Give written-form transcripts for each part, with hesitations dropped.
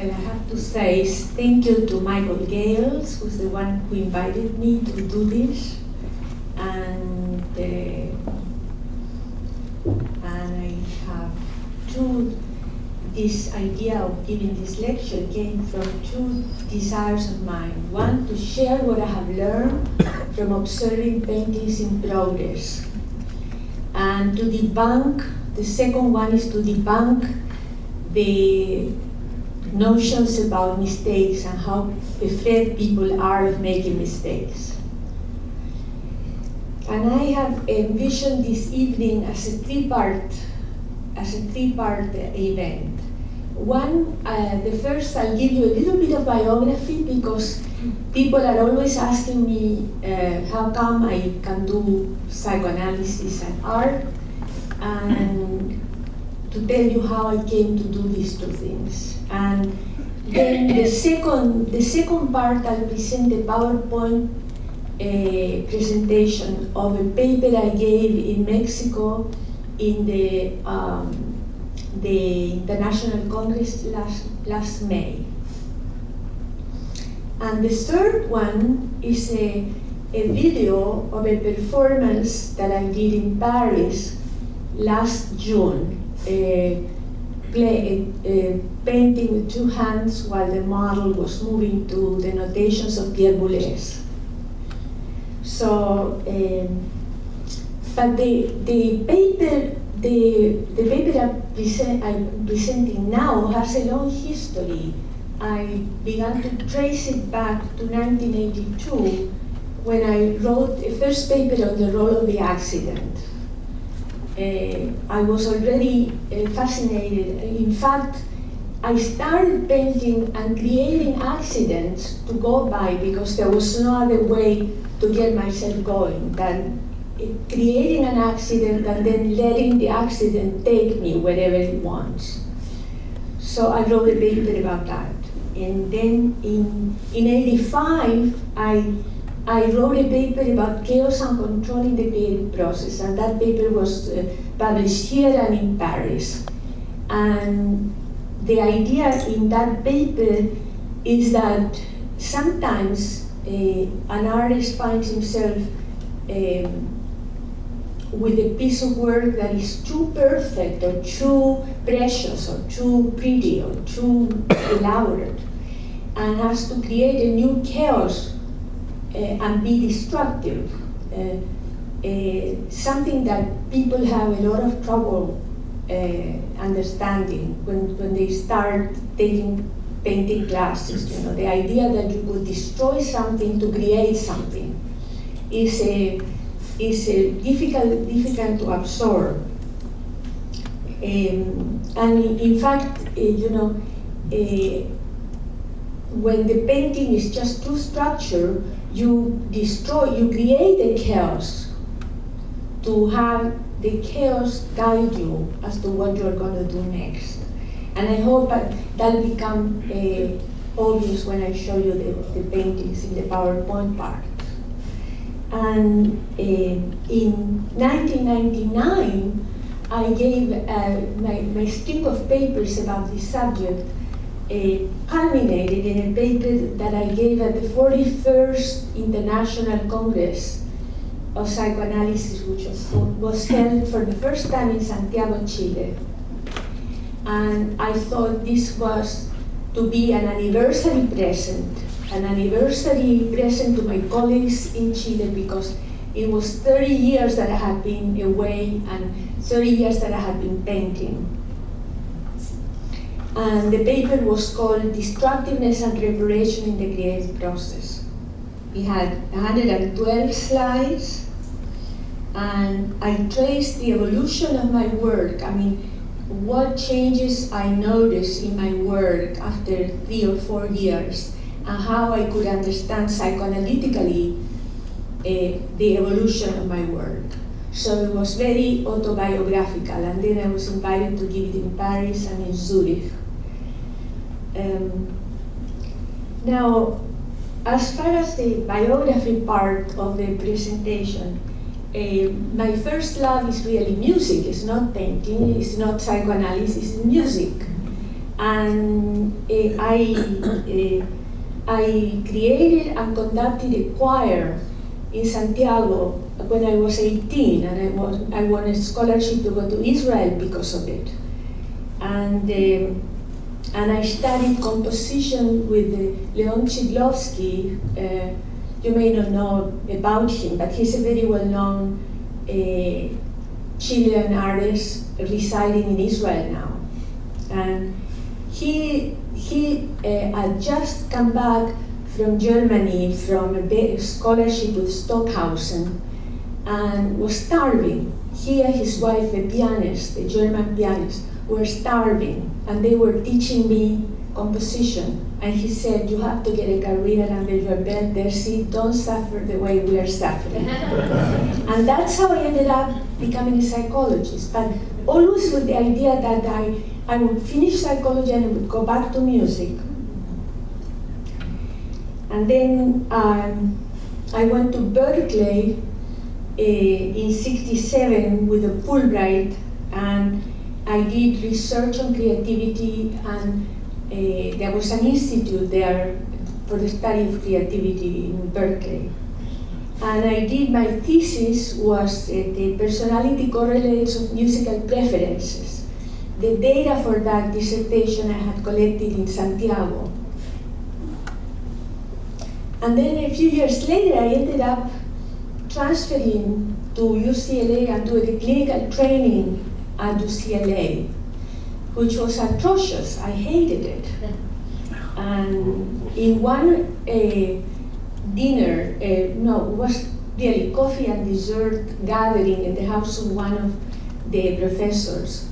well, I have to say is thank you to Michael Gales, who's the one who invited me to do this. And I have this idea of giving this lecture came from two desires of mine. One, to share what I have learned from observing paintings in progress. And to debunk, the second one is to debunk the notions about mistakes and how afraid people are of making mistakes. And I have envisioned this evening as a three-part event. One, the first, I'll give you a little bit of biography because people are always asking me how come I can do psychoanalysis and art, and to tell you how I came to do these two things. And then the second part, I'll present a PowerPoint presentation of a paper I gave in Mexico in the International Congress last May. And the third one is a video of a performance that I did in Paris last June, painting with two hands while the model was moving to the notations of Pierre Boulez. So, but the paper I'm presenting now has a long history. I began to trace it back to 1982 when I wrote a first paper on the role of the accident. I was already fascinated. In fact, I started painting and creating accidents to go by because there was no other way to get myself going than creating an accident and then letting the accident take me wherever it wants. So I wrote a paper about that. And then in 85, I wrote a paper about chaos and control in the creative process, and that paper was published here and in Paris. And the idea in that paper is that sometimes an artist finds himself with a piece of work that is too perfect or too precious or too pretty or too elaborate, and has to create a new chaos and be destructive. Something that people have a lot of trouble understanding when they start taking painting classes. You know, the idea that you could destroy something to create something is difficult to absorb. And in fact, when the painting is just too structured, you create a chaos to have the chaos guide you as to what you're going to do next. And I hope that'll become obvious when I show you the paintings in the PowerPoint part. And in 1999, I gave my string of papers about this subject culminated in a paper that I gave at the 41st International Congress of Psychoanalysis, which was held for the first time in Santiago, Chile. And I thought this was to be an anniversary present to my colleagues in Chile, because it was 30 years that I had been away and 30 years that I had been painting. And the paper was called Destructiveness and Reparation in the Creative Process. It had 112 slides, and I traced the evolution of my work. I mean, what changes I noticed in my work after 3 or 4 years, and how I could understand psychoanalytically the evolution of my work. So it was very autobiographical, and then I was invited to give it in Paris and in Zurich. Now, as far as the biography part of the presentation, my first love is really music. It's not painting, it's not psychoanalysis, it's music. And I created and conducted a choir in Santiago when I was 18, and I won a scholarship to go to Israel because of it. And I studied composition with Leon Chidlovsky. You may not know about him, but he's a very well-known Chilean artist residing in Israel now. And he had just come back from Germany from a scholarship with Stockhausen and was starving. He and his wife, the pianist, the German pianist, were starving, and they were teaching me composition. And he said, you have to get a career under your belt there, see, don't suffer the way we are suffering. And that's how I ended up becoming a psychologist, but always with the idea that I would finish psychology and I would go back to music. And then I went to Berkeley in '67 with a Fulbright, and I did research on creativity, and there was an institute there for the study of creativity in Berkeley. And I did, my thesis was the personality correlates of musical preferences. The data for that dissertation I had collected in Santiago. And then a few years later, I ended up transferring to UCLA and doing a clinical training at UCLA, which was atrocious. I hated it. And in one dinner, no, it was really coffee and dessert gathering in the house of one of the professors.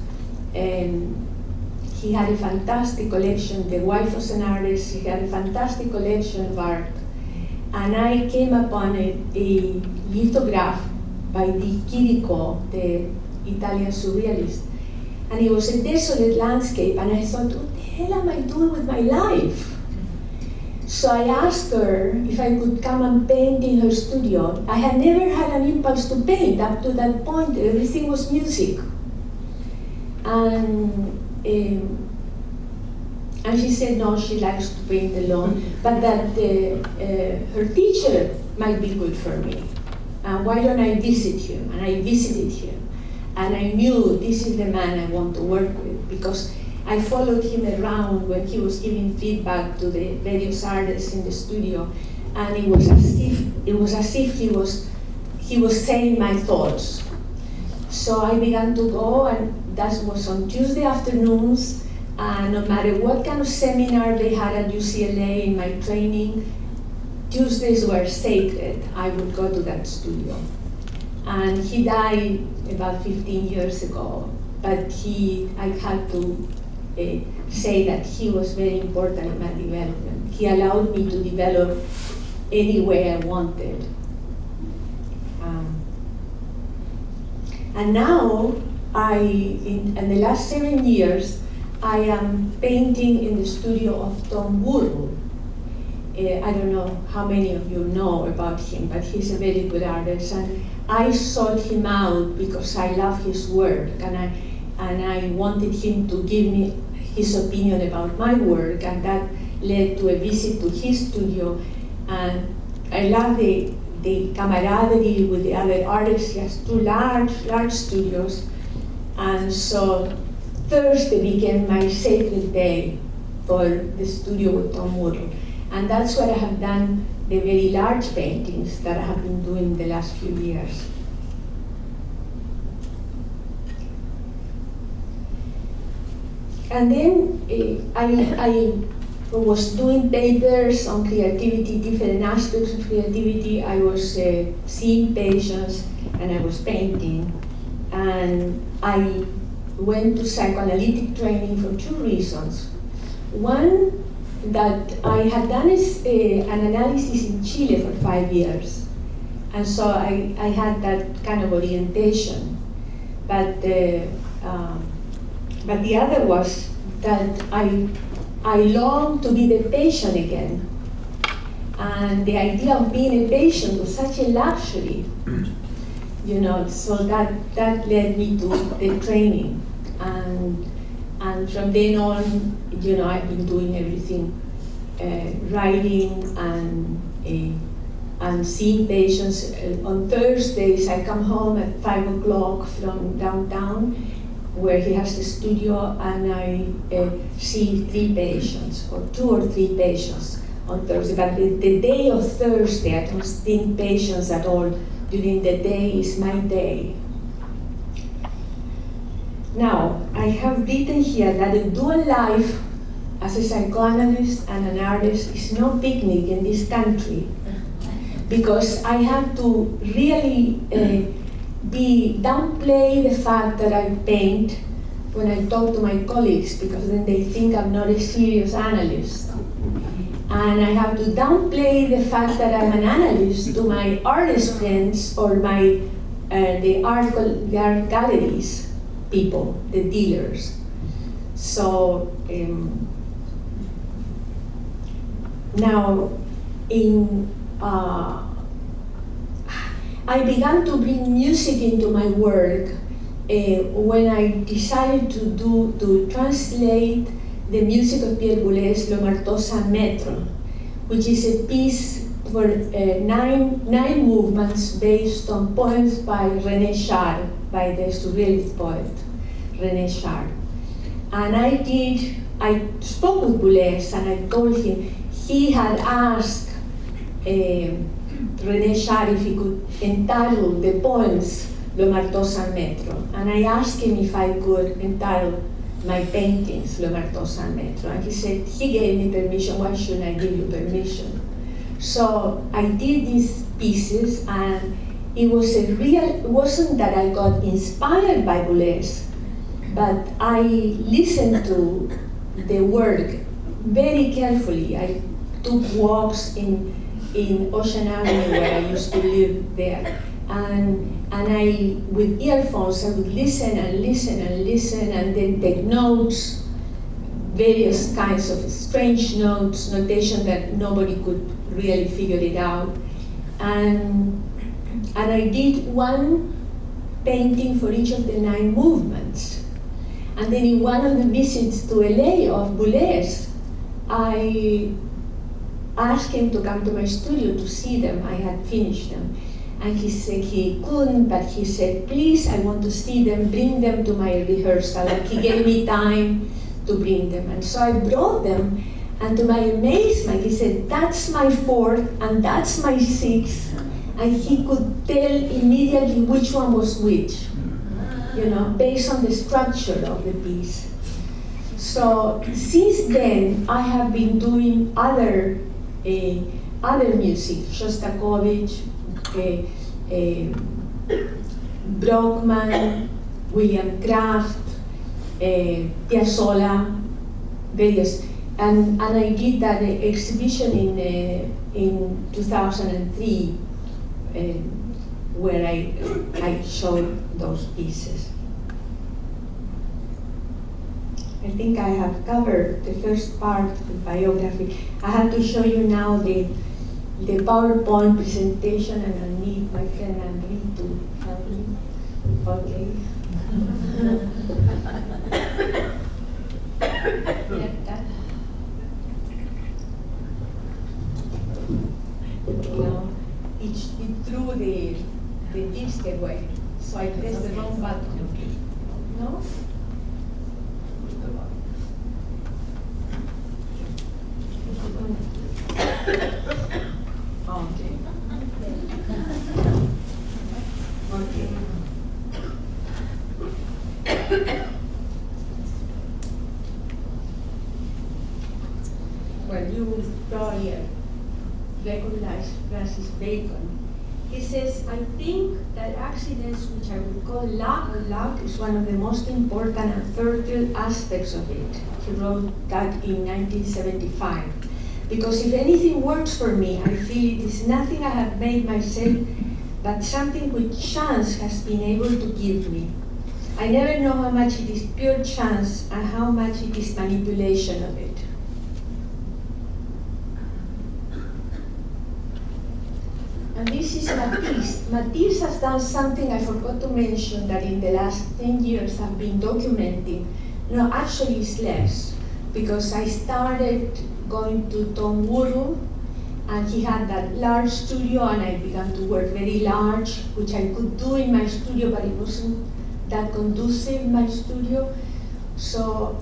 He had a fantastic collection. The wife was an artist. He had a fantastic collection of art. And I came upon a lithograph by Di Chirico, the Italian surrealist. And it was a desolate landscape, and I thought, what the hell am I doing with my life? So I asked her if I could come and paint in her studio. I had never had an impulse to paint. Up to that point, everything was music. And she said no, she likes to paint alone, but that her teacher might be good for me. And why don't I visit him? And I visited him. And I knew this is the man I want to work with, because I followed him around when he was giving feedback to the various artists in the studio, and it was as if he was saying my thoughts. So I began to go, and that was on Tuesday afternoons. No matter what kind of seminar they had at UCLA in my training, Tuesdays were sacred. I would go to that studio. And he died about 15 years ago, but I had to say that he was very important in my development. He allowed me to develop any way I wanted. And now, in the last 7 years, I am painting in the studio of Tom Woodall. I don't know how many of you know about him, but he's a very good artist. And I sought him out because I love his work, and I wanted him to give me his opinion about my work, and that led to a visit to his studio. And I love the camaraderie with the other artists. He has two large studios. And so Thursday became my sacred day for the studio with Tom Woodall. And that's where I have done the very large paintings that I have been doing the last few years. And then I was doing papers on creativity, different aspects of creativity. I was seeing patients, and I was painting. And I went to psychoanalytic training for two reasons. One, that I had done an analysis in Chile for 5 years. And so I had that kind of orientation. But the other was that I longed to be the patient again. And the idea of being a patient was such a luxury, so that led me to the training. And And from then on, you know, I've been doing everything, writing and seeing patients. On Thursdays, I come home at 5 o'clock from downtown, where he has the studio, and I see 3 patients, or 2 or 3 patients on Thursday. But the day of Thursday, I don't see patients at all. During the day is my day. Now, I have written here that a dual life as a psychoanalyst and an artist is no picnic in this country, because I have to really downplay the fact that I paint when I talk to my colleagues, because then they think I'm not a serious analyst. And I have to downplay the fact that I'm an analyst to my artist friends or the art galleries people, the dealers. So now I began to bring music into my work when I decided to translate the music of Pierre Boulez's Le Marteau sans Maître, which is a piece for 9 movements based on poems by René Char, by the surrealist poet René Char. And I spoke with Boulez and I told him he had asked René Char if he could entitle the poems Le Marteau sans Maître. And I asked him if I could entitle my paintings Le Marteau sans Maître. And he said, he gave me permission, why shouldn't I give you permission? So I did these pieces, and it wasn't that I got inspired by Boulez, but I listened to the work very carefully. I took walks in Ocean Avenue, where I used to live there. And I, with earphones, I would listen and listen and listen, and then take notes, various kinds of strange notes, notation that nobody could really figure it out. And I did one painting for each of the 9 movements. And then in one of the visits to LA of Boulez, I asked him to come to my studio to see them. I had finished them. And he said he couldn't, but he said, please, I want to see them, bring them to my rehearsal. And he gave me time to bring them. And so I brought them, and to my amazement, he said, that's my 4th, and that's my 6th. And he could tell immediately which one was which, you know, based on the structure of the piece. So since then, I have been doing other music, Shostakovich, Brockman, William Kraft, Piazzolla, various, and I did that exhibition in 2003, where I showed those pieces. I think I have covered the first part of the biography. I have to show you now the PowerPoint presentation, and I need my friend Henry to help me. Okay. Now, it threw the disc away, so I pressed the wrong button. No? Okay. Okay. Well, you will probably recognize Francis Bacon. He says, I think that accidents, which I would call luck is one of the most important and fertile aspects of it. He wrote that in 1975. Because if anything works for me, I feel it is nothing I have made myself, but something which chance has been able to give me. I never know how much it is pure chance and how much it is manipulation of it. And this is Matisse. Matisse has done something I forgot to mention, that in the last 10 years I've been documenting No, actually it's less, because I started going to Tom Woodall, and he had that large studio, and I began to work very large, which I could do in my studio, but it wasn't that conducive in my studio. So,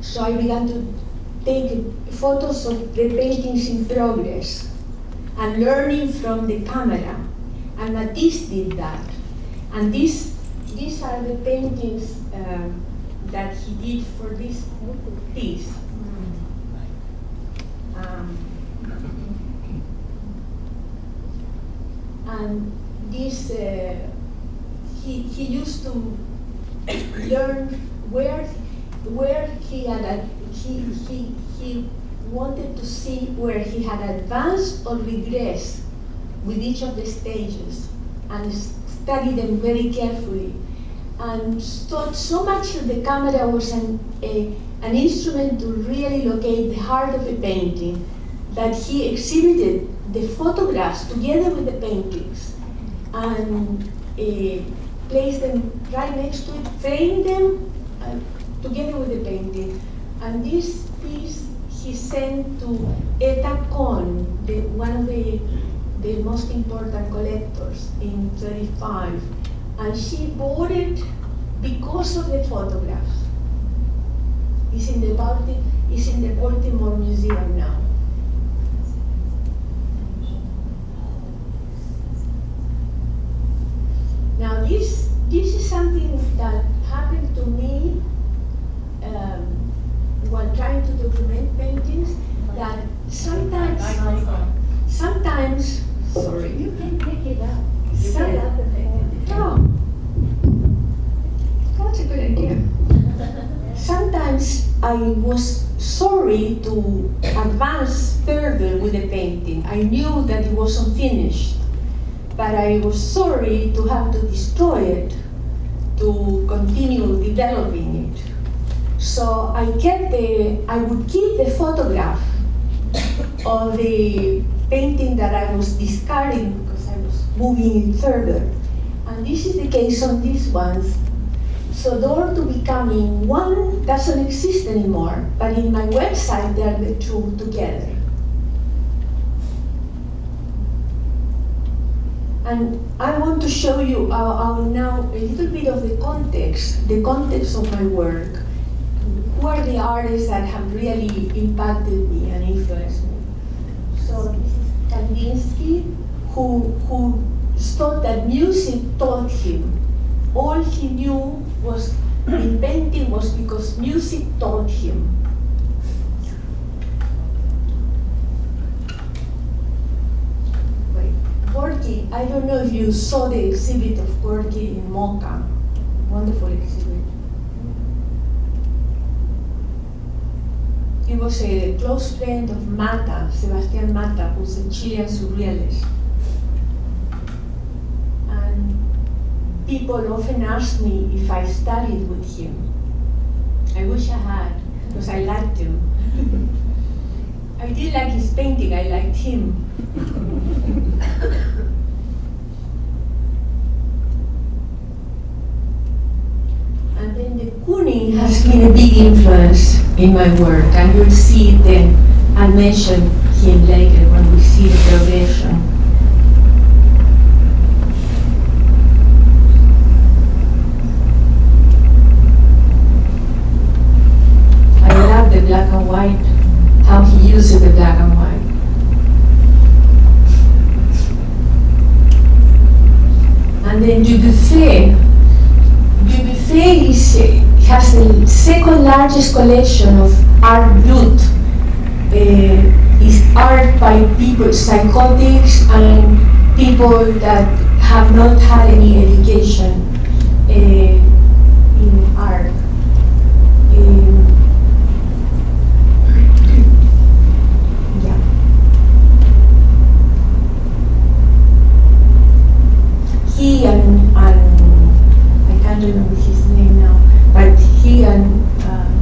so I began to take photos of the paintings in progress and learning from the camera. And Matisse did that. And these are the paintings that he did for this piece. And this, he used to learn where he had he wanted to see where he had advanced or regressed with each of the stages, and study them very carefully. And so much of the camera was an instrument to really locate the heart of a painting, that he exhibited the photographs together with the paintings and placed them right next to it, framed them together with the painting. And this piece he sent to Etta Kohn, one of the most important collectors, in 1935, and she bought it because of the photographs. It's in the Baltimore Museum now. Now this is something that happened to me while trying to document paintings, that sometimes, sorry. You can pick it up. You get up and pick it up. Oh, that's a good idea. Sometimes I was sorry to advance further with the painting. I knew that it wasn't finished, but I was sorry to have to destroy it to continue developing it. So I would keep the photograph of the painting that I was discarding because I was moving it further. And this is the case on these ones. So Door to Becoming, one doesn't exist anymore, but in my website they are the two together. And I want to show you now a little bit of the context of my work. Who are the artists that have really impacted me and influenced me? So this is Kandinsky, who thought that music taught him. All he knew was in painting was because music taught him. Gorky, I don't know if you saw the exhibit of Gorky in Mocha. Wonderful exhibit. He was a close friend of Mata, Sebastián Mata, who's a Chilean surrealist. And people often ask me if I studied with him. I wish I had, because I liked him. I didn't like his painting, I liked him. And then the Kooning has been a big influence in my work, and you'll see it then. I'll mention him later when we see the progression. I love the black and white, how he uses the black and white. And then Dubuffet has the second largest collection of art brut. Is art by people, psychotics and people that have not had any education in art. He and I can't remember his name now, but he and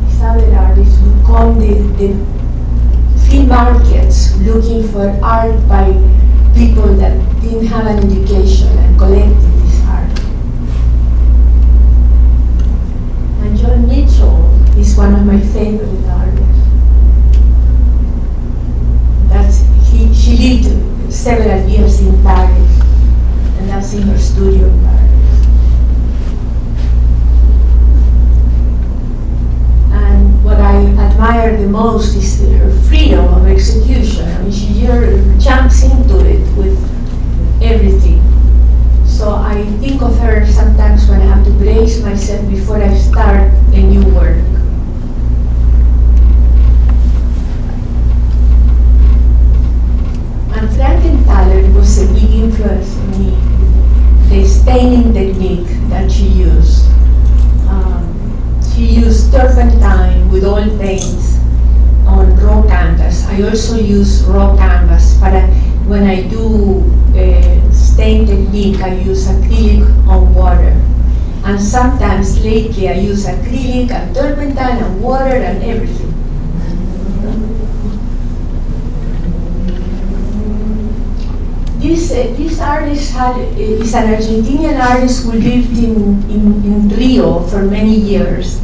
his other artists would come the flea markets looking for art by people that didn't have an education and collected this art. my favorite artist. She lived several years in Paris, and that's in her studio in Paris. And what I admire the most is her freedom of execution. I mean, she jumps into it with everything. So I think of her sometimes when I have to brace myself before I start a new work. And Frankenthaler was a big influence on me. The staining technique that she used. She used turpentine with oil paints on raw canvas. I also use raw canvas, but when I do stain technique, I use acrylic on water. And sometimes lately I use acrylic and turpentine and water and everything. This artist is an Argentinian artist who lived in Rio for many years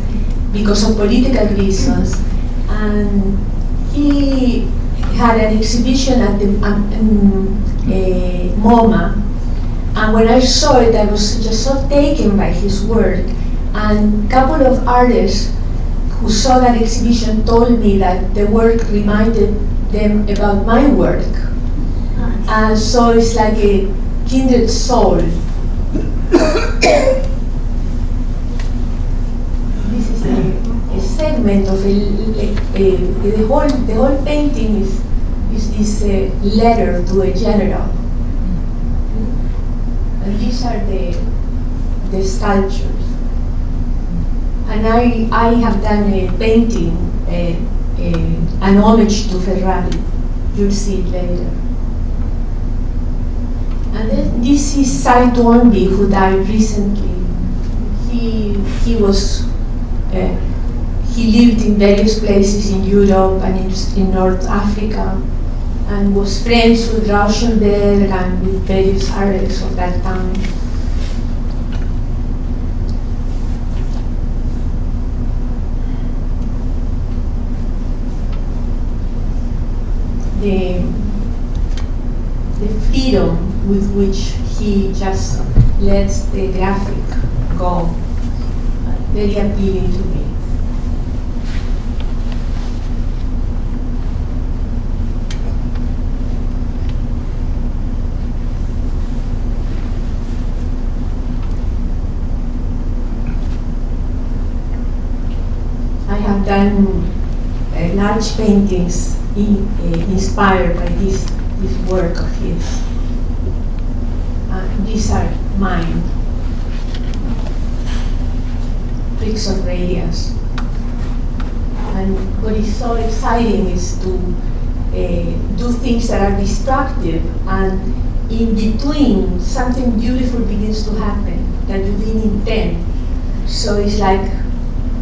because of political reasons. And he had an exhibition at the MoMA. And when I saw it, I was just so taken by his work. And a couple of artists who saw that exhibition told me that the work reminded them about my work. And so it's like a kindred soul. This is a segment of the whole painting is this letter to a general. And these are the sculptures. And I have done a painting, an homage to Ferrari. You'll see it later. And then this is Cy Twombly, who died recently. He lived in various places in Europe and in North Africa, and was friends with Rauschenberg and with various artists of that time. The freedom with which he just lets the graphic go, very appealing to me. I have done large paintings inspired by this work of his. These are mine. Bricks of radiance. And what is so exciting is to do things that are destructive, and in between something beautiful begins to happen that you didn't intend. So it's like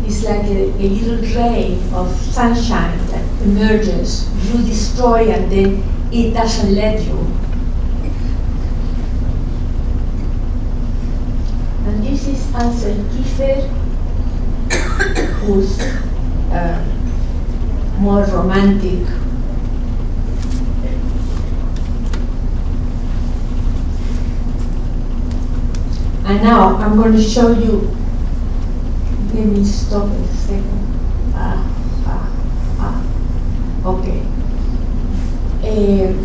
a little ray of sunshine that emerges. You destroy and then it doesn't let you. And this is Ansel Kiefer, who's more romantic. And now I'm going to show you. Let me stop a second. Okay.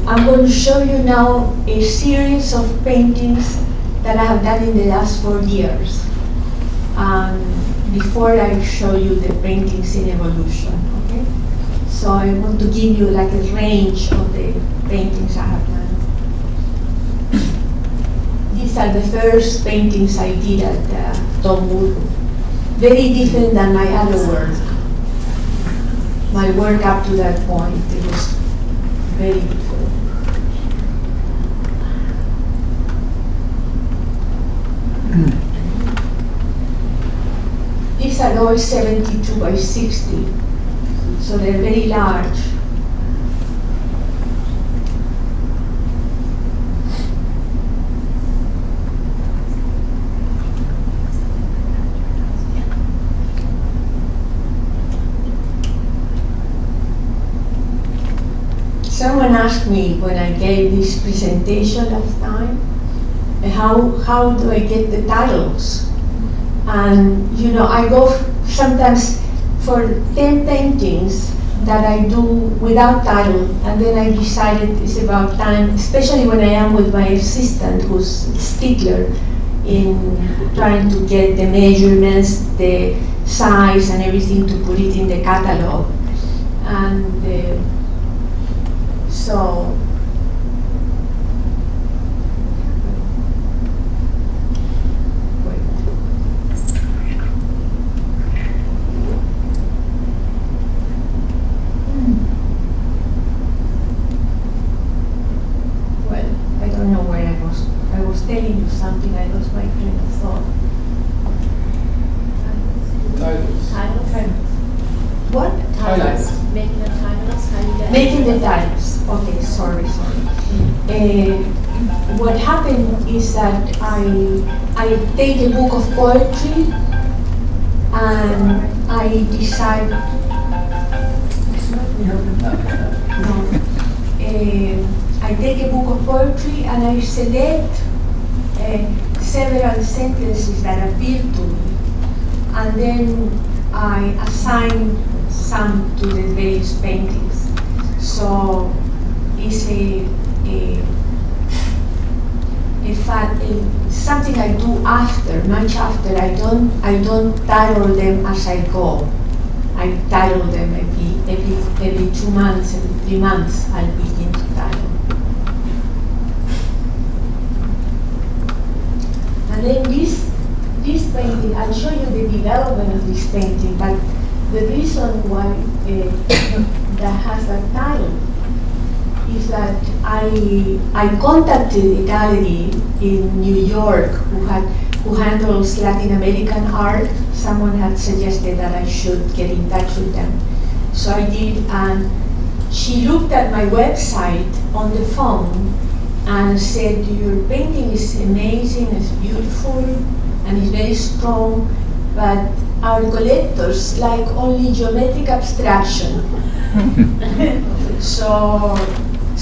I'm going to show you now a series of paintings that I have done in the last 4 years. Before I show you the paintings in evolution, okay? So I want to give you like a range of the paintings I have done. These are the first paintings I did at Tombulu. Very different than my other work. My work up to that point, it was very different. These are all 72 by 60, so they're very large. Someone asked me when I gave this presentation last time, how do I get the titles? And you know, I go sometimes for 10 paintings that I do without title, and then I decided it's about time, especially when I am with my assistant who's a stickler in trying to get the measurements, the size and everything to put it in the catalog. And so telling you something, I lost my train of thought. Titles. What? Titles. Making the titles, how you get. Making the titles. Okay, sorry. What happened is that I take a book of poetry and I decide. I take a book of poetry and I select several sentences that appeal to me, and then I assign some to the various paintings. So it's something I do after, much after. I don't title them as I go. I title them every 2 months, every 3 months. I'll begin to title. And then this painting, I'll show you the development of this painting, but the reason why that has that title is that I contacted a gallery in New York who handles Latin American art. Someone had suggested that I should get in touch with them. So I did, and she looked at my website on the phone and said, your painting is amazing, it's beautiful, and it's very strong, but our collectors like only geometric abstraction. So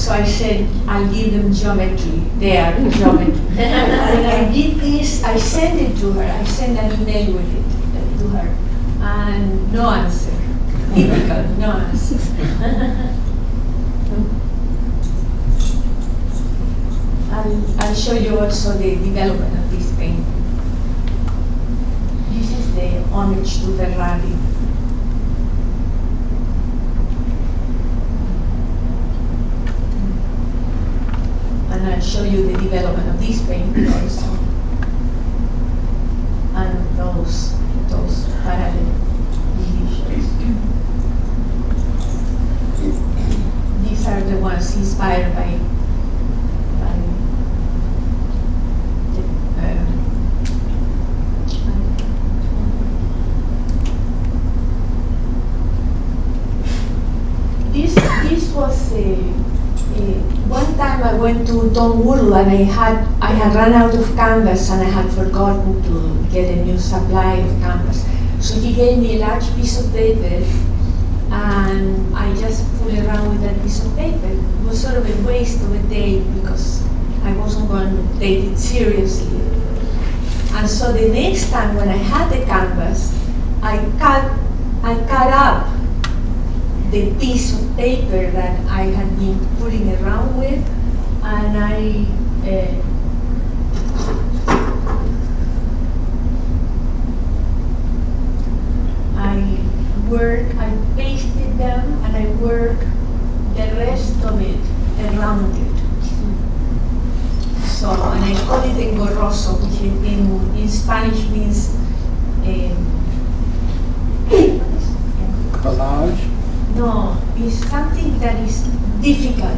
I said, I'll give them geometry, their geometry. When I did this, I sent it to her, I sent an email with it to her, and no answer, typical, no answer. I'll show you also the development of this painting. This is the homage to Ferrari. And I'll show you the development of this painting also. And those parallel divisions. These are the ones inspired by This was one time I went to Tom Woodle and I had run out of canvas and I had forgotten to get a new supply of canvas. So he gave me a large piece of paper and I just fooled around with that piece of paper. It was sort of a waste of a day because I wasn't going to take it seriously. And so the next time when I had the canvas, I cut up the piece of paper that I had been putting around with, and I pasted them and I worked the rest of it around it. So, and I call it engorroso, which in Spanish means Collage? no, it's something that is difficult,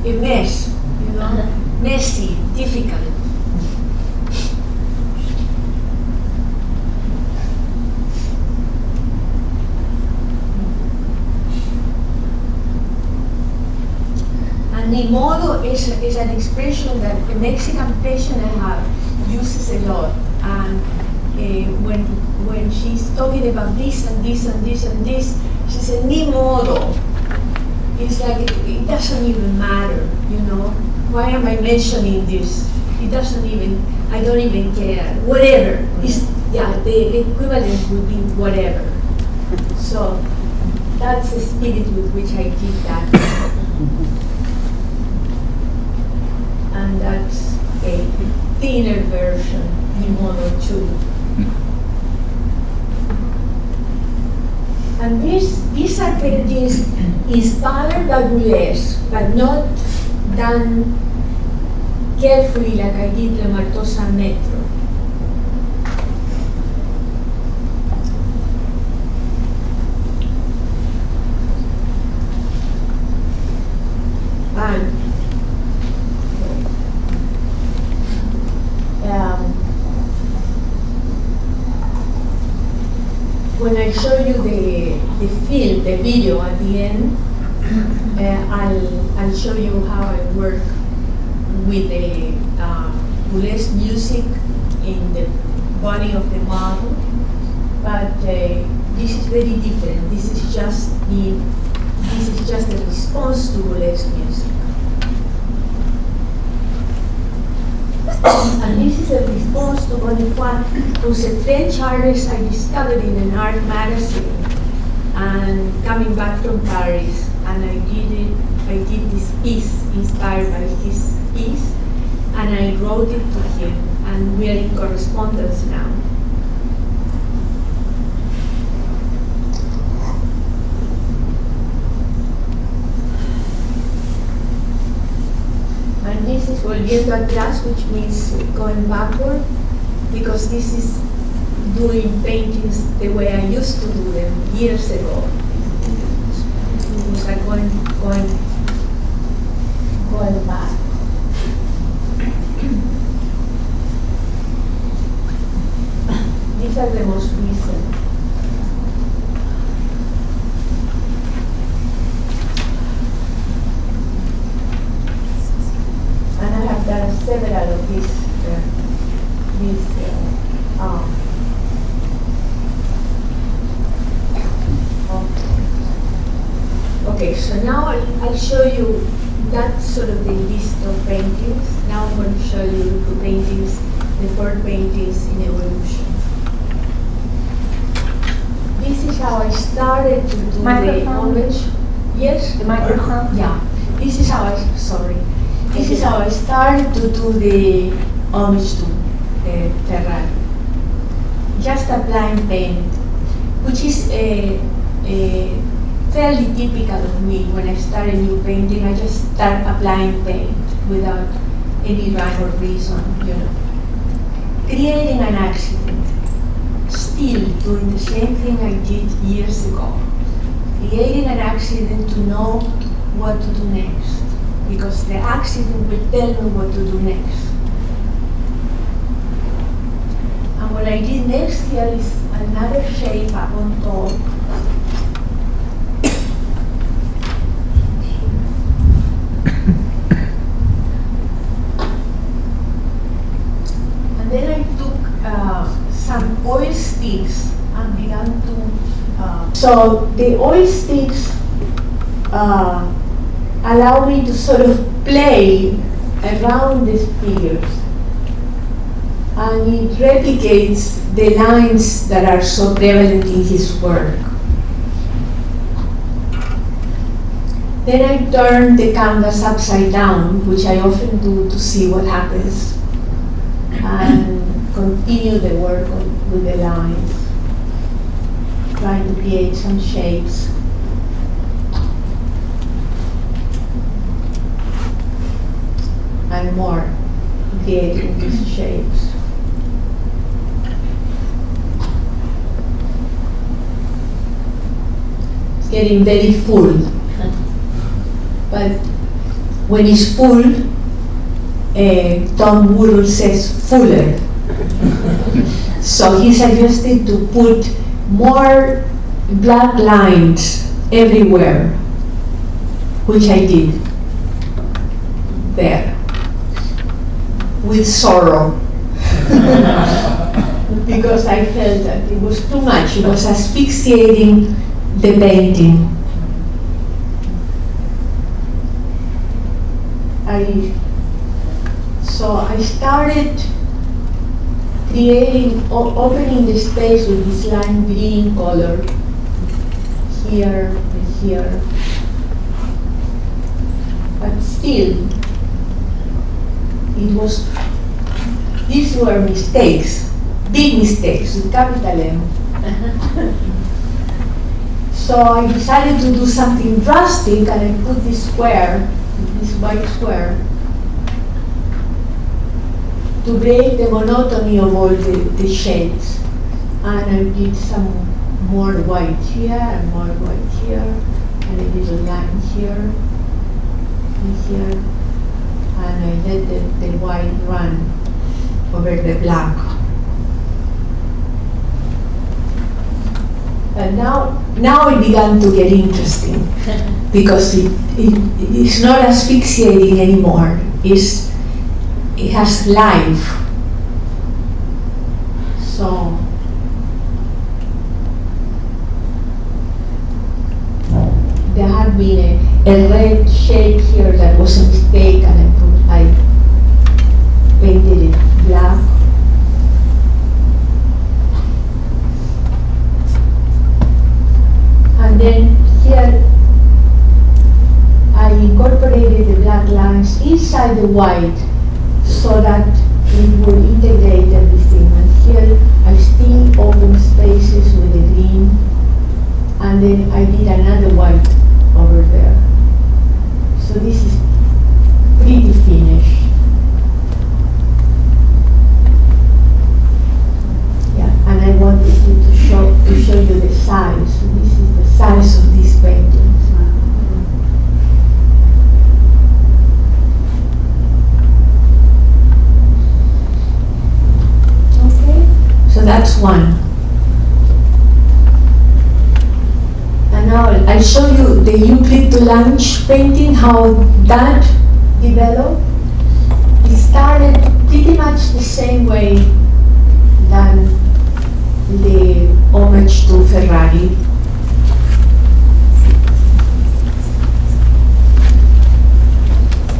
a mess, you know, messy, difficult. And ni modo is an expression that a Mexican patient I have uses a lot. And when she's talking about this and this and this and this, she said, ni modo. it's like it doesn't even matter, you know. Why am I mentioning this? It doesn't even, I don't even care. Whatever. It's, yeah, the equivalent would be whatever. So that's the spirit with which I did that. And that's a thinner version in Mono 2. And these are paintings inspired by Boulez, but not done carefully like I did the Martosa Metro. And when I show you the film, the video at the end, I'll show you how I work with the Boulez music in the body of the model. But this is very different. This is just a response to Boulez music. And this is a response to Bonifoy, who's a French artist I discovered in an art magazine, and coming back from Paris, and I did this piece inspired by his piece, and I wrote it to him, and we are in correspondence now. And this is volviendo atrás, which means going backward, because this is doing paintings the way I used to do them years ago. It was like going back. These are the most recent. And I have done several of these. Okay, so now I'll show you that sort of the list of paintings. Now I'm going to show you the paintings, the 4 paintings in evolution. This is how I started to do the homage. Yes? The microphone? Yeah. This is how I started to do the homage to Ferrari. Just applying paint, which is fairly typical of me. When I start a new painting, I just start applying paint without any rhyme or reason, you know. Creating an accident. Still doing the same thing I did years ago. Creating an accident to know what to do next, because the accident will tell me what to do next. And what I did next here is another shape up on top. And then I took some oil sticks and began to... So the oil sticks allow me to sort of play around these figures. And it replicates the lines that are so prevalent in his work. Then I turn the canvas upside down, which I often do to see what happens, and continue the work with the lines, trying to create some shapes. And more, creating these shapes. It's getting very full. But when it's full, Tom Woodall says fuller. So he suggested to put more black lines everywhere, which I did there, with sorrow. Because I felt that it was too much, it was asphyxiating the painting. So I started creating, opening the space with this lime green color here and here. But still, these were mistakes, big mistakes with capital M. So I decided to do something drastic, and I put this square, this white square, to break the monotony of all the shades. And I did some more white here and more white here, and I did a line here and here, and I let the white run over the black. And now it began to get interesting because it's not asphyxiating anymore. It has life. So there had been a red shade here that was a mistake, and I painted it black. And then here I incorporated the black lines inside the white so that it would integrate everything. And here I still open spaces with the green, and then I did another white over there. So this is pretty finished. Yeah, and I wanted to show you the size. So this is the size of these paintings. Okay, so that's one. And now I'll show you the Euclid to Lunch painting, how that developed. It started pretty much the same way than the homage to Ferrari.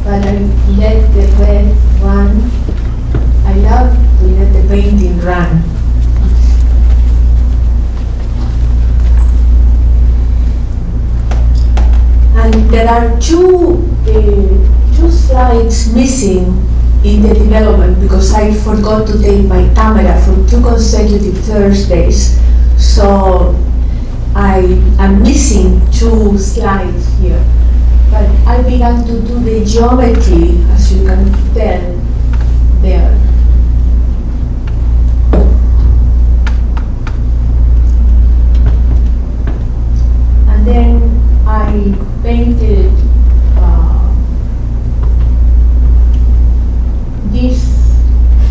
But I let the red run. I love to let the painting run. And there are two slides missing in the development because I forgot to take my camera for 2 consecutive Thursdays. So I'm missing 2 slides here. But I began to do the geometry, as you can tell there. And then I painted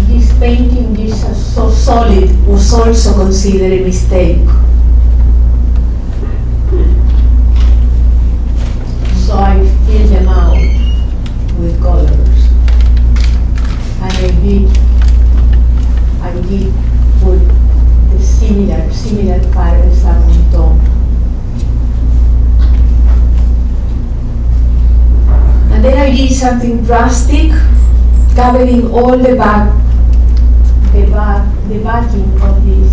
this painting, this so solid, was also considered a mistake. So I filled them out with colors, and I did put the similar patterns up on top. And then I did something drastic, covering all the backing of this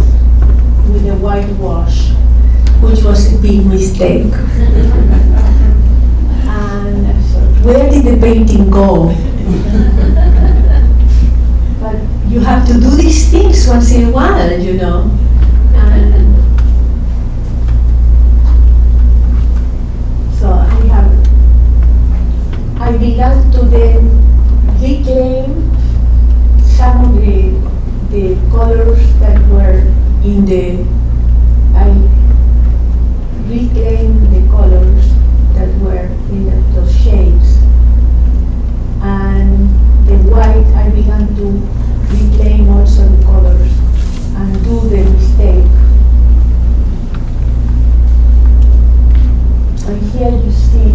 with a whitewash, which was a big mistake. And I thought, where did the painting go? But you have to do these things once in a while, you know. And so I began to then reclaim some of the colors that were in I reclaimed the colors that were in those shades. And the white, I began to reclaim also the colors and do the mistake. And here you see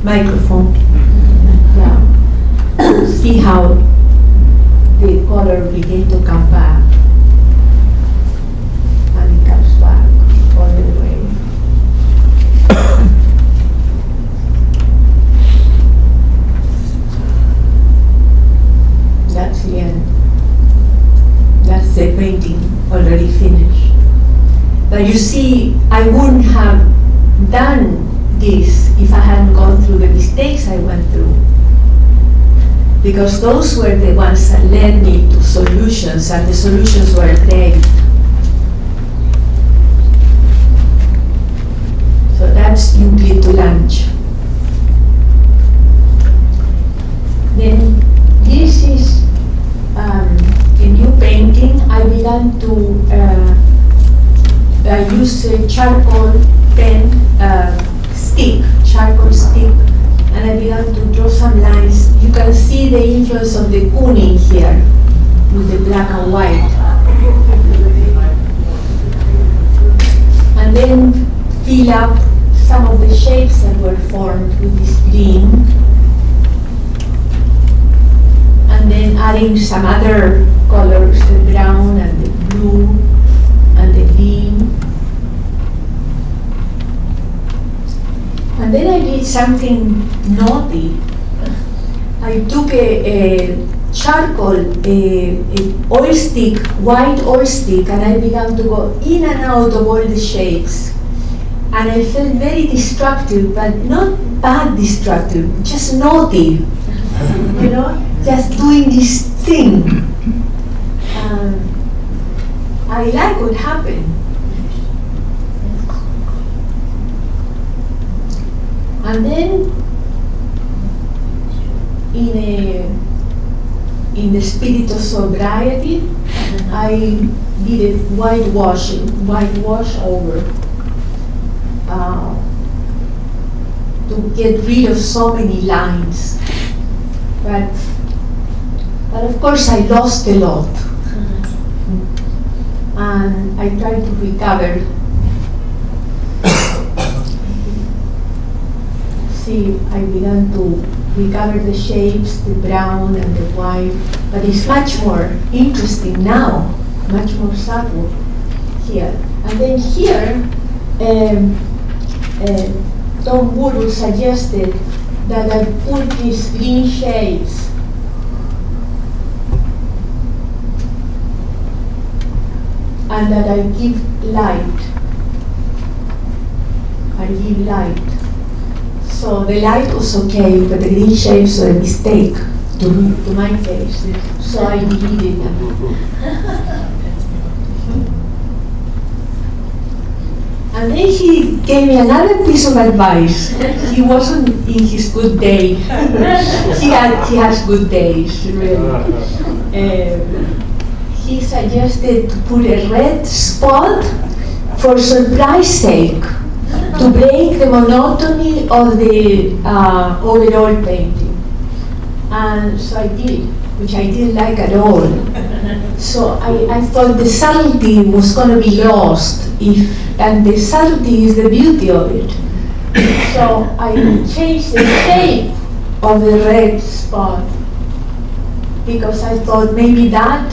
microphone. Yeah. See how the color begin to come back, and it comes back all the way. already finished. But you see, I wouldn't have done this if I hadn't gone through the mistakes I went through. Because those were the ones that led me to solutions, and the solutions were great. So that's Euclid to lunch. Then this is a new painting. I began to use a charcoal pen charcoal stick, and I began to draw some lines. You can see the influence of the Kooning here with the black and white. And then fill up some of the shapes that were formed with this green. And then adding some other colors, the brown and the blue and the green. And then I did something naughty. I took a charcoal, a oil stick, white oil stick, and I began to go in and out of all the shapes. And I felt very destructive, but not bad destructive, just naughty. You know, just doing this thing. I like what happened. And then, in the spirit of sobriety, I did a whitewash over to get rid of so many lines. But of course I lost a lot. And I tried to recover. See, I began to recover the shapes, the brown and the white, but it's much more interesting now, much more subtle here. And then here, Tom Woodall suggested that I put these green shades and that I give light. I give light. So the light was okay, but the green shapes were a mistake to my taste. So I deleted them. And then he gave me another piece of advice. He wasn't in his good day. He has good days, really. He suggested to put a red spot for surprise sake, to break the monotony of the overall painting. And so I did, which I didn't like at all. So I thought the subtlety was going to be lost, and the subtlety is the beauty of it. So I changed the shape of the red spot, because I thought maybe that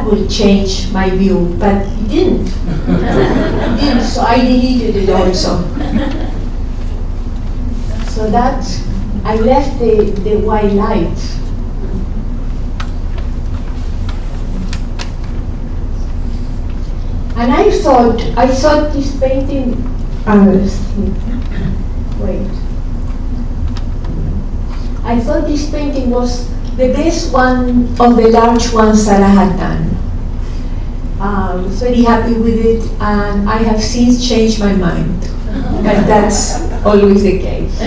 will change my view, but it didn't. It didn't, so I deleted it also. So I left the white light. And I thought this painting, wait. I thought this painting was the best one of the large ones that I had done. I was very happy with it, and I have since changed my mind. But that's always the case.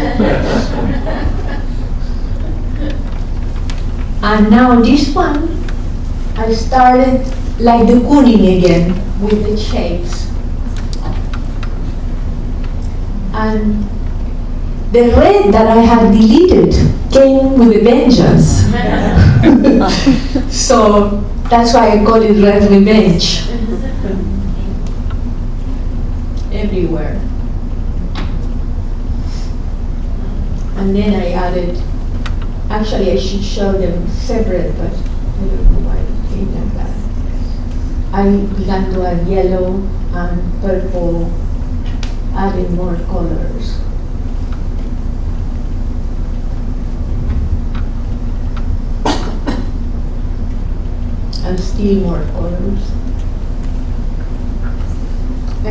And now this one, I started like the Kooning again with the shapes. And the red that I had deleted came with a vengeance. So that's why I call it Red Revenge. Everywhere. And then I added, actually I should show them separate, but I don't know why it came like that. I began to add yellow and purple, adding more colors. And still more colors.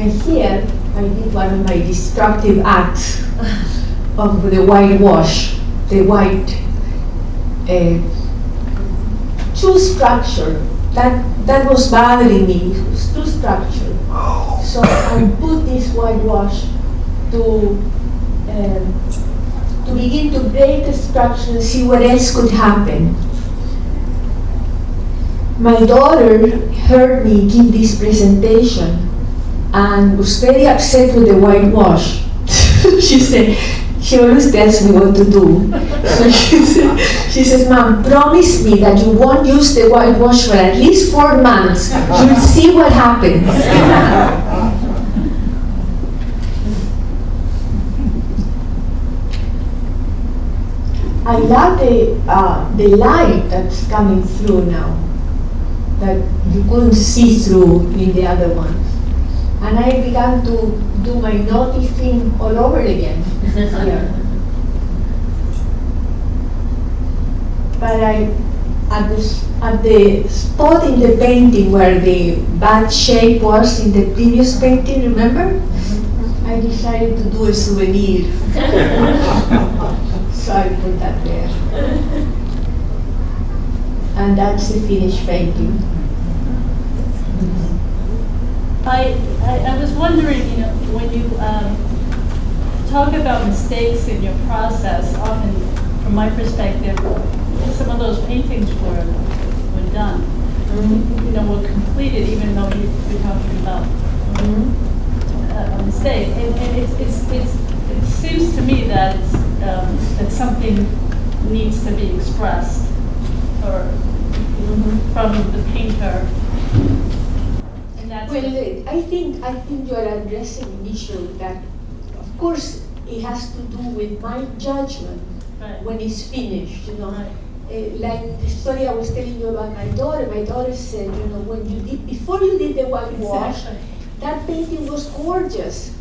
And here, I did one of my destructive acts of the whitewash, the white too structured. That was bothering me. It was too structured. So I put this whitewash to begin to break the structure and see what else could happen. My daughter heard me give this presentation and was very upset with the whitewash. She said, she always tells me what to do. So she says, Mom, promise me that you won't use the whitewash for at least 4 months. You'll see what happens. I love the light that's coming through now, that you couldn't see through in the other ones. And I began to do my naughty thing all over again here. But at the spot in the painting where the bad shape was in the previous painting, remember? I decided to do a souvenir. So I put that there. And that's the finished painting. I was wondering, when you talk about mistakes in your process, often, from my perspective, some of those paintings were done, were completed, even though you're talking about a mistake. And it seems to me that that something needs to be expressed, or from the painter. Well, I think you're addressing an issue that, of course, it has to do with my judgment when it's finished. Like the story I was telling you about my daughter said, before you did the whitewash, that painting was gorgeous.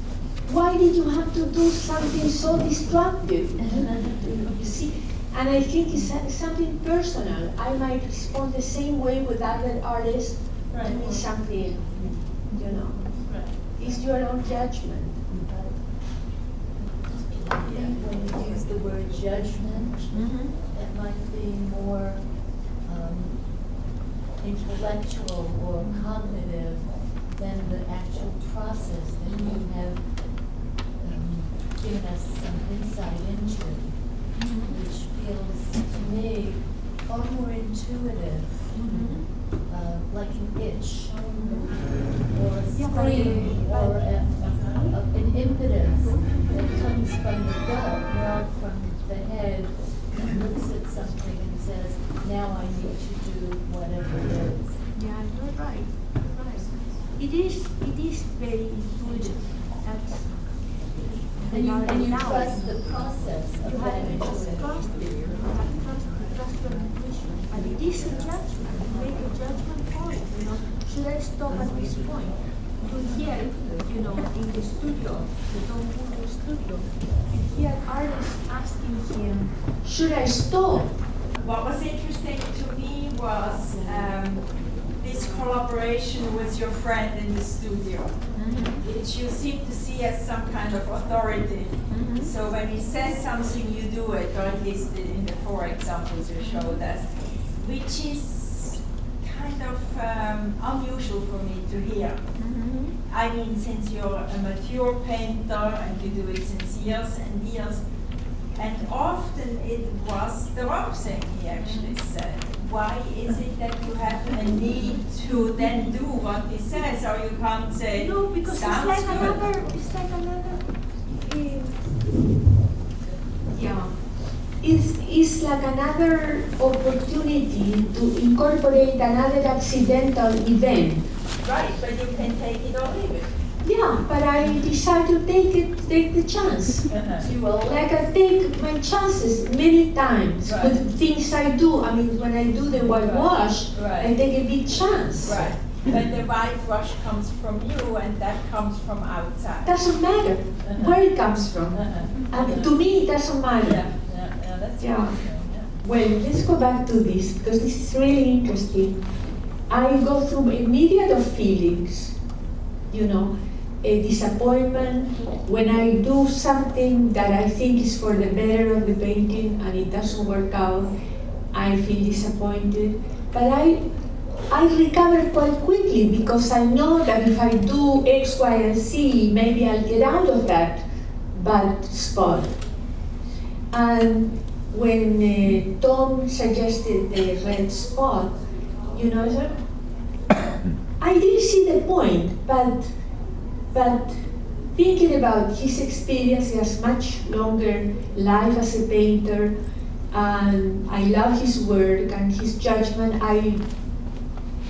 Why did you have to do something so destructive? You see, and I think it's something personal. I might respond the same way with other artists. I mean something, it's your own judgment. I think when you use the word judgment, it might be more intellectual or cognitive than the actual process that you have given us some insight into, which feels to me far more intuitive. Like an itch, or a scream, or an impetus that comes from the gut, not from the head, and looks at something and says, now I need to do whatever it is. Yeah, you're right. It is very intuitive. And you trust the process of You that have to just intuition. trust it. You have to trust your intuition. But it is a judgment. You make a judgment call. Should I stop at this point? You hear, in the studio, the Don Julio studio, you hear artists asking him, should I stop? What was interesting to me was this collaboration with your friend in the studio, which you seem to see as some kind of authority. So when he says something, you do it, or at least in the 4 examples you showed us, which is kind of unusual for me to hear. I mean, since you're a mature painter and you do it since years and years, and often it was the wrong thing he actually said. Why is it that you have a need to then do what he says, or you can't say, No, because it's sounds like good? It's like another opportunity to incorporate another accidental event. Right, but you can take it or leave it. Yeah, but I decide to take the chance. Like I take my chances many times Right. with things I do. I mean, when I do the whitewash, Right. I take a big chance. Right, but the whitewash comes from you, and that comes from outside. Doesn't matter where it comes from. I mean, to me, it doesn't matter. That's Yeah. interesting. Well, let's go back to this because this is really interesting. I go through a myriad of feelings, a disappointment when I do something that I think is for the better of the painting and it doesn't work out. I feel disappointed, but I recover quite quickly because I know that if I do X, Y, and Z, maybe I'll get out of that bad spot. And when Tom suggested the red spot, you know, sir, I didn't see the point, but thinking about his experience, he has much longer life as a painter, and I love his work and his judgment.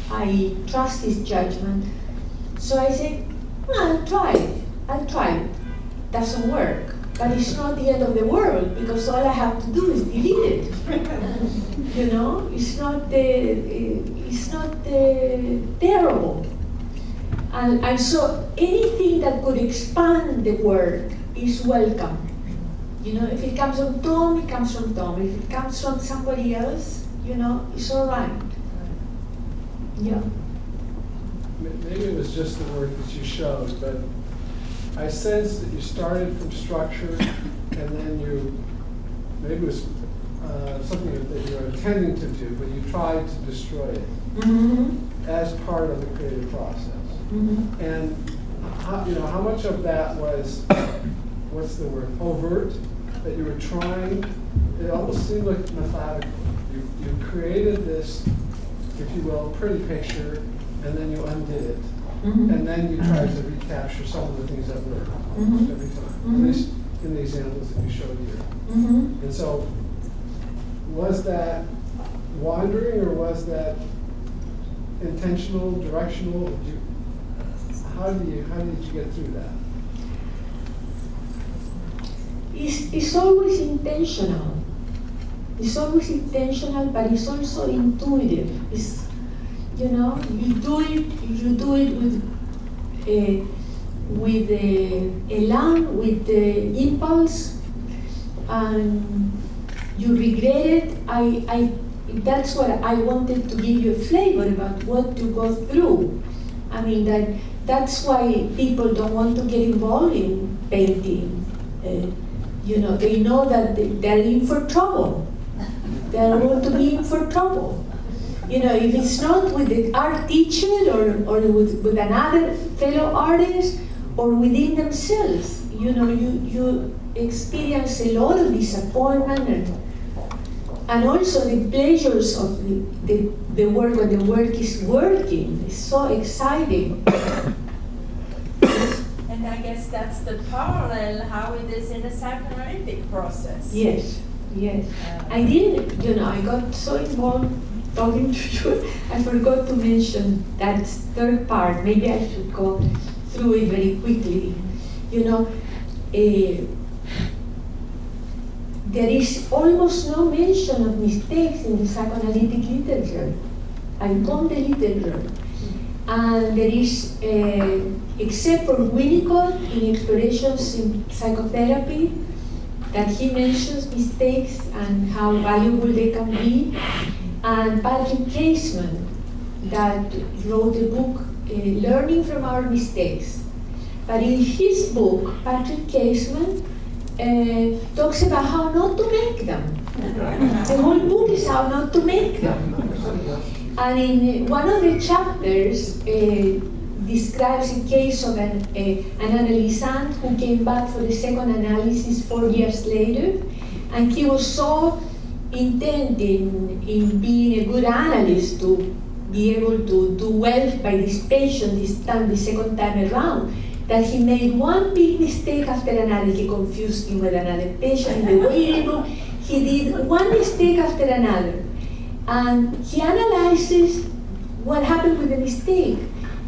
I trust his judgment. So I said, I'll try it. Doesn't work, but it's not the end of the world because all I have to do is delete it. You know, it's not terrible. And so anything that could expand the work is welcome. You know, if it comes from Tom, it comes from Tom. If it comes from somebody else, you know, it's all right. Yeah. Maybe it was just the work that you showed, but I sense that you started from structure and then maybe it was something that you were intending to do, but you tried to destroy it as part of the creative process. And how much of that was, what's the word, overt, that you were trying? It almost seemed like methodical. You created this, if you will, pretty picture, and then you undid it. And then you tried to recapture some of the things that worked every time, at least in the examples that you showed here. And so, was that wandering or was that intentional, directional? How did you get through that? It's always intentional. It's always intentional, but it's also intuitive. It's, you know, you do it with elan, with the impulse, and you regret it. That's what I wanted to give you a flavor about what to go through. I mean, that's why people don't want to get involved in painting. You know, they know that they're in for trouble. They're going to be in for trouble. You know, if it's not with the art teacher or with another fellow artist or within themselves, you know, you experience a lot of disappointment and also the pleasures of the work when the work is working. It's so exciting. And I guess that's the parallel how it is in the psychoanalytic process. Yes. I didn't, you know, I got so involved talking to you, I forgot to mention that third part. Maybe I should go through it very quickly. You know, there is almost no mention of mistakes in the psychoanalytic literature. I comb the literature. And there is, except for Winnicott in Explorations in Psychotherapy, that he mentions mistakes and how valuable they can be, and Patrick Caseman, that wrote a book, Learning from Our Mistakes. But in his book, Patrick Caseman talks about how not to make them. The whole book is how not to make them. And in one of the chapters, describes a case of an analysand who came back for the second analysis 4 years later, and he was so intent in being a good analyst to be able to do well by this patient the second time around, that he made one big mistake after another. He confused him with another patient in the waiting room. He did one mistake after another. And he analyzes what happened with the mistake.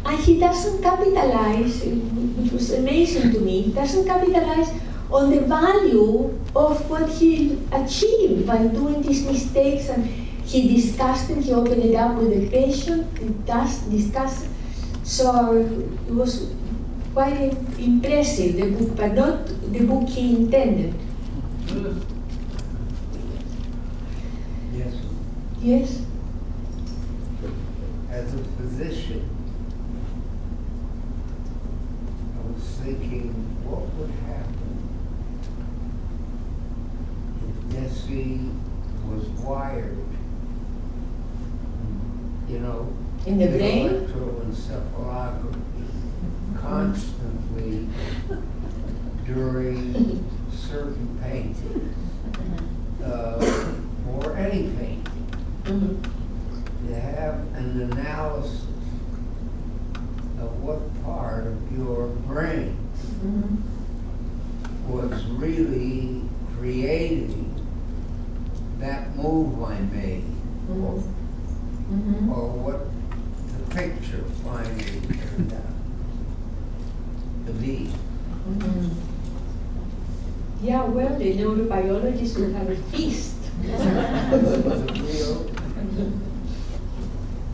And he doesn't capitalize, which was amazing to me, he doesn't capitalize on the value of what he achieved by doing these mistakes. And he discussed them, he opened it up with the patient, he discussed. So it was quite impressive, the book, but not the book he intended. Yes. Yes? As a physician, I would thinking, what would happen if Nessie was wired, you know, In the with brain? electroencephalography constantly during certain painting, or any painting. Mhm. You have an analysis of what part of your brain Mhm. was really creating that move I made, or, Mhm. or what the picture finally turned out to be. Mhm. Yeah, well, the neurobiologists will have a feast. This was a real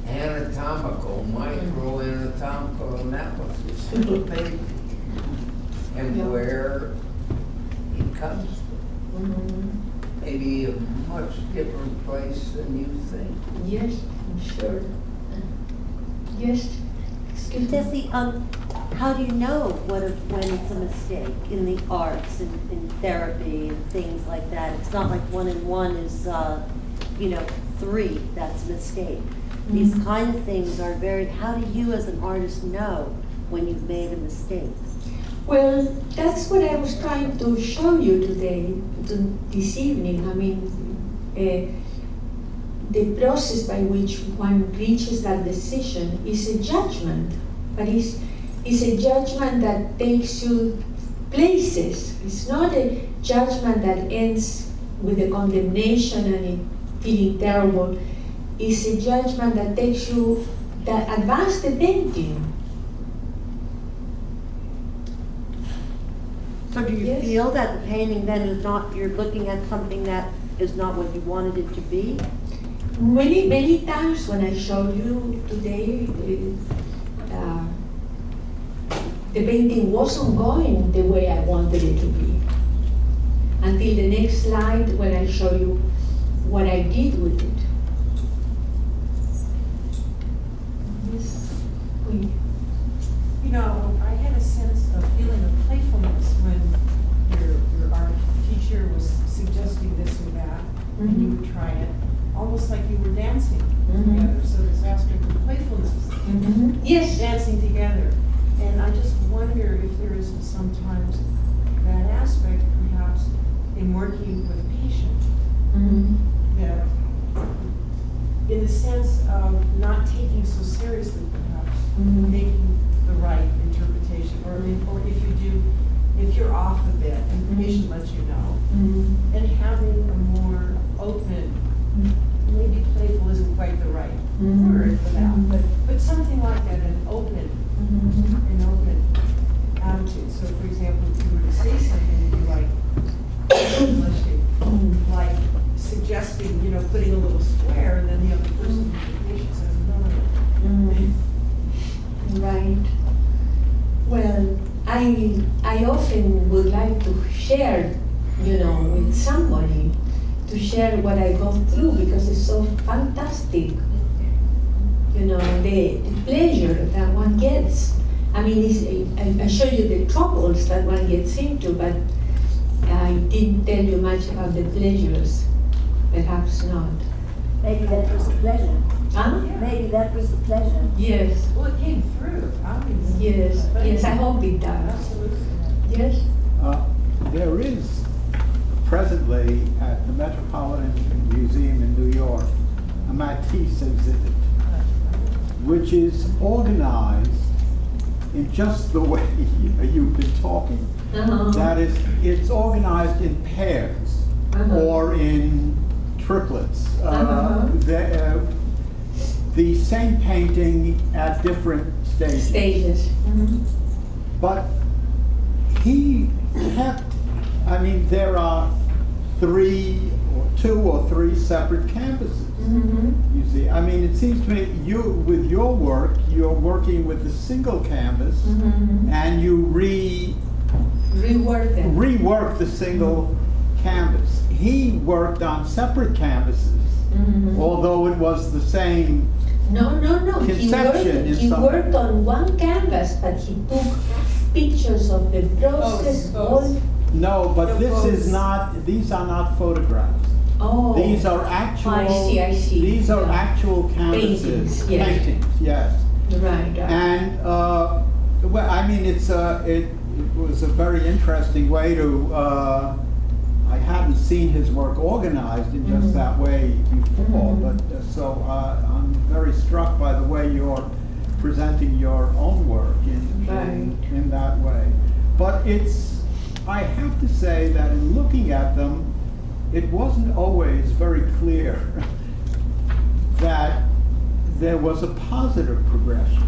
anatomical, micro-anatomical analysis of the baby and Yeah. where it comes from. Mhm. Maybe a much different place than you think. Yes, I'm sure. Yes, excuse me. Tessie, how do you know when it's a mistake in the arts and in therapy and things like that? It's not like 1 and 1 is, 3, that's a mistake. These Mhm. kind of things are very, how do you as an artist know when you've made a mistake? Well, that's what I was trying to show you today, this evening. I mean, the process by which one reaches that decision is a judgment, but it's a judgment that takes you places. It's not a judgment that ends with a condemnation and it feeling terrible. It's a judgment that takes you, that advances the painting. So do you Yes. feel that the painting then is not, you're looking at something that is not what you wanted it to be? Many, many times when I showed you today, the painting wasn't going the way I wanted it to be. Until the next slide when I show you what I did with it. Yes. Oui. You know, I had a sense of feeling of playfulness when your art teacher was suggesting this or that, and you would try it, almost like you were dancing Mhm. together. So this aspect of playfulness, Yes. dancing together. And I just wonder if there isn't sometimes that aspect, perhaps, in working with patients, Mhm. that in the sense of not taking so seriously, perhaps, Mhm. making the right interpretation, or if you do, if you're off a bit, and the patient lets you know, Mhm. and having a more open, maybe playful isn't quite the right Mhm. word for that, Mhm. but something like that, an open attitude. So for example, if you were to say something and you let's see, like suggesting, putting a little square, and then the other person, the patient says, no. Right. Well, I often would like to share, with somebody, to share what I go through because it's so fantastic. The pleasure that one gets. I mean, I show you the troubles that one gets into, but I didn't tell you much about the pleasures. Perhaps not. Maybe that was the pleasure. Huh? Maybe that was the pleasure. Yes. Well, it came through, obviously. Yes. Yes, I hope it does. Absolutely. Yes. There is presently at the Metropolitan Museum in New York a Matisse exhibit, which is organized in just the way you've been talking. Uh-huh. That is, it's organized in pairs or in triplets. The same painting at different stages. Stages. But he kept, there are 2 or 3 separate canvases. You see, it seems to me with your work, you're working with a single canvas and you rework the single canvas. He worked on separate canvases, although it was the same. No. Conception He worked on one canvas, but he took pictures of the process, Both. No, but The this is boats. not, these are not photographs. Oh. These are actual. I see. These are Yeah. actual canvases. Paintings, yes. Paintings, yes. Right. And, well, I mean, it was a very interesting way to, I hadn't seen his work organized in just that way before, but so I'm very struck by the way you're presenting your own work in that way. But I have to say that in looking at them, it wasn't always very clear that there was a positive progression,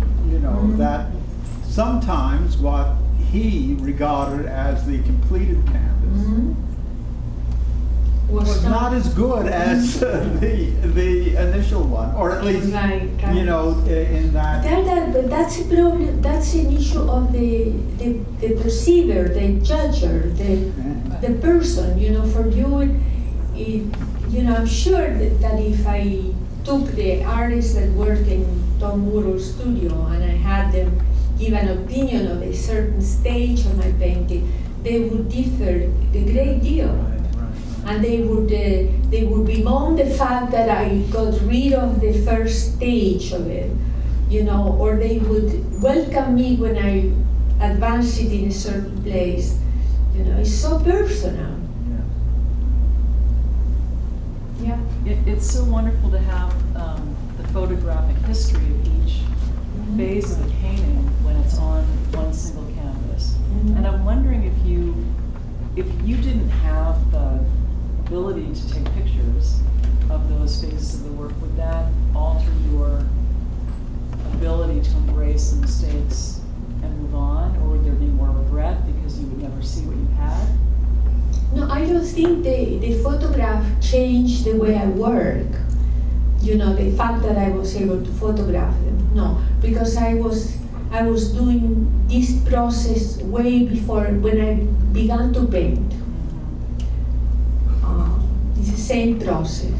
that sometimes what he regarded as the completed canvas was not as good as the initial one, or at least, in that. But that's a problem. That's an issue of the perceiver, the judger, the person. For you, I'm sure that if I took the artists that work in Tom Muro's studio and I had them give an opinion of a certain stage of my painting, they would differ a great deal. And they would bemoan the fact that I got rid of the first stage of it, or they would welcome me when I advance it in a certain place. It's so personal. Yeah. It's so wonderful to have the photographic history of each phase of the painting when it's on one single canvas. And I'm wondering if you didn't have the ability to take pictures of those phases of the work, would that alter your ability to embrace the mistakes and move on, or would there be more regret because you would never see what you had? No, I don't think the photograph changed the way I work. The fact that I was able to photograph them. No, because I was doing this process way before when I began to paint. It's the same process.